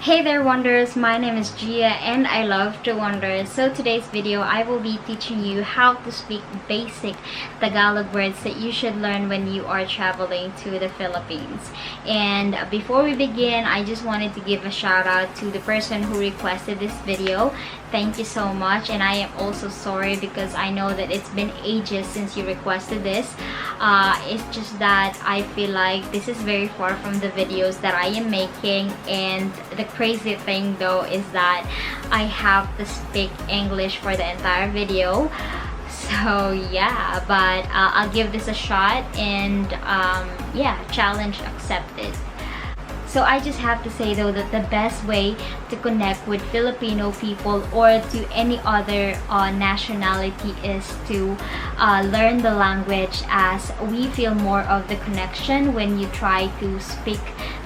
Hey there wonders, my name is Gia and I love to wonder. So today's video I will be teaching you how to speak basic Tagalog words that you should learn when you are traveling to the Philippines. And before we begin, I just wanted to give a shout out to the person who requested this video. Thank you so much, and I am also sorry because I know that it's been ages since you requested this. It's just that I feel like this is very far from the videos that I am making, and the crazy thing though is that I have to speak English for the entire video. So yeah, but I'll give this a shot, and yeah, challenge accepted. So I just have to say though that the best way to connect with Filipino people or to any other nationality is to learn the language, as we feel more of the connection when you try to speak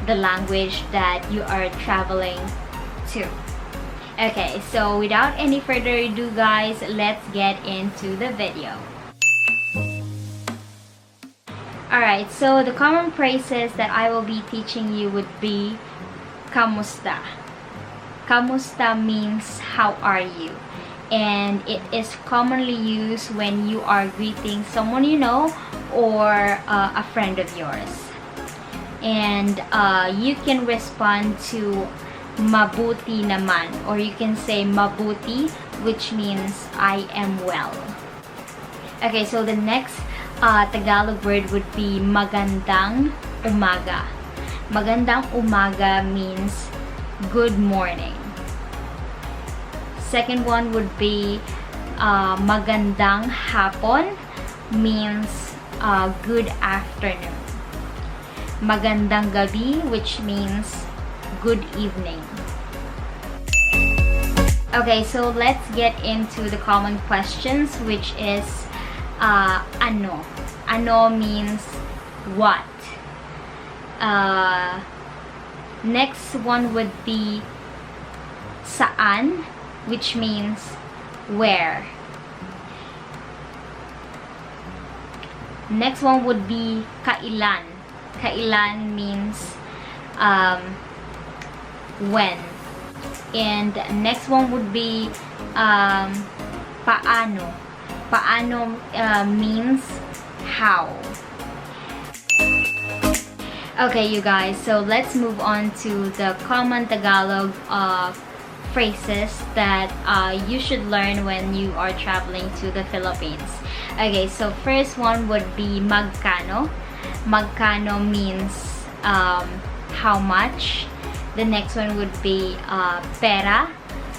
the language that you are traveling to. Okay, so without any further ado guys, let's get into the video. Alright, so the common phrases that I will be teaching you would be kamusta. Kamusta means how are you, and it is commonly used when you are greeting someone you know or a friend of yours. And you can respond to mabuti naman, or you can say mabuti, which means I am well. Okay, so the next Tagalog word would be magandang umaga. Magandang umaga means good morning. Second one would be magandang hapon, means good afternoon. Magandang gabi, which means good evening. Okay, so let's get into the common questions, which is ano. Ano means what. Next one would be saan, which means where. Next one would be kailan. Kailan means when. And next one would be paano. Paano means how. Okay, you guys, so let's move on to the common Tagalog phrases that you should learn when you are traveling to the Philippines. Okay, so first one would be magkano. Magkano means how much. The next one would be pera.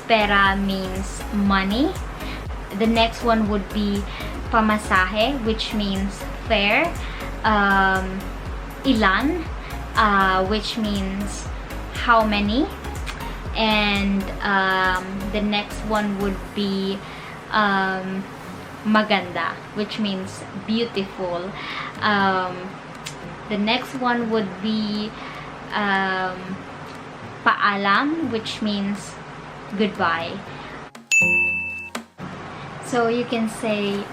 Pera means money. The next one would be pamasahe, which means fare. Ilan, which means how many. And the next one would be maganda, which means beautiful. The next one would be paalam, which means goodbye. So you can say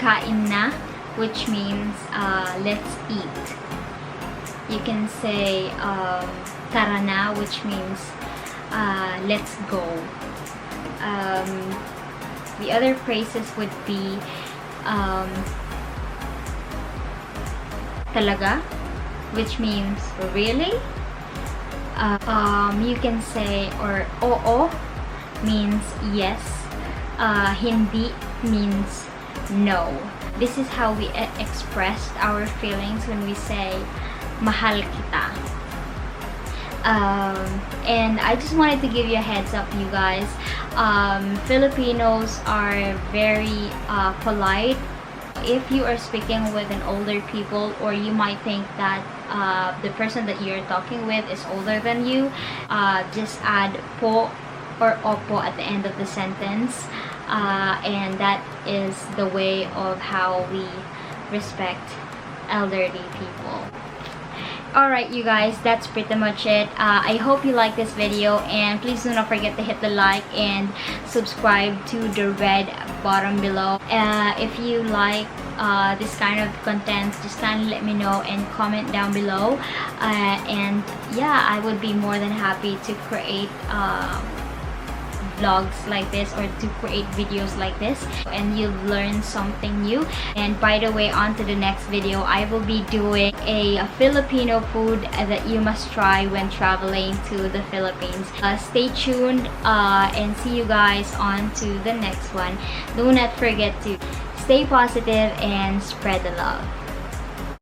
kain na, which means let's eat. You can say tara na, which means let's go. The other phrases would be talaga, which means really. You can say, or oo means yes. Hindi means no. This is how we express our feelings when we say mahal kita. And I just wanted to give you a heads up, you guys. Filipinos are very polite. If you are speaking with an older people, or you might think that the person that you're talking with is older than you, just add po or opo at the end of the sentence, and that is the way of how we respect elderly people. Alright you guys, that's pretty much it. I hope you like this video, and please do not forget to hit the like and subscribe to the red button below. If you like this kind of content, just kindly let me know and comment down below. And yeah, I would be more than happy to create vlogs like this, or to create videos like this, and you'll learn something new. And by the way, on to the next video, I will be doing a Filipino food that you must try when traveling to the Philippines. Stay tuned and see you guys on to the next one. Do not forget to stay positive and spread the love.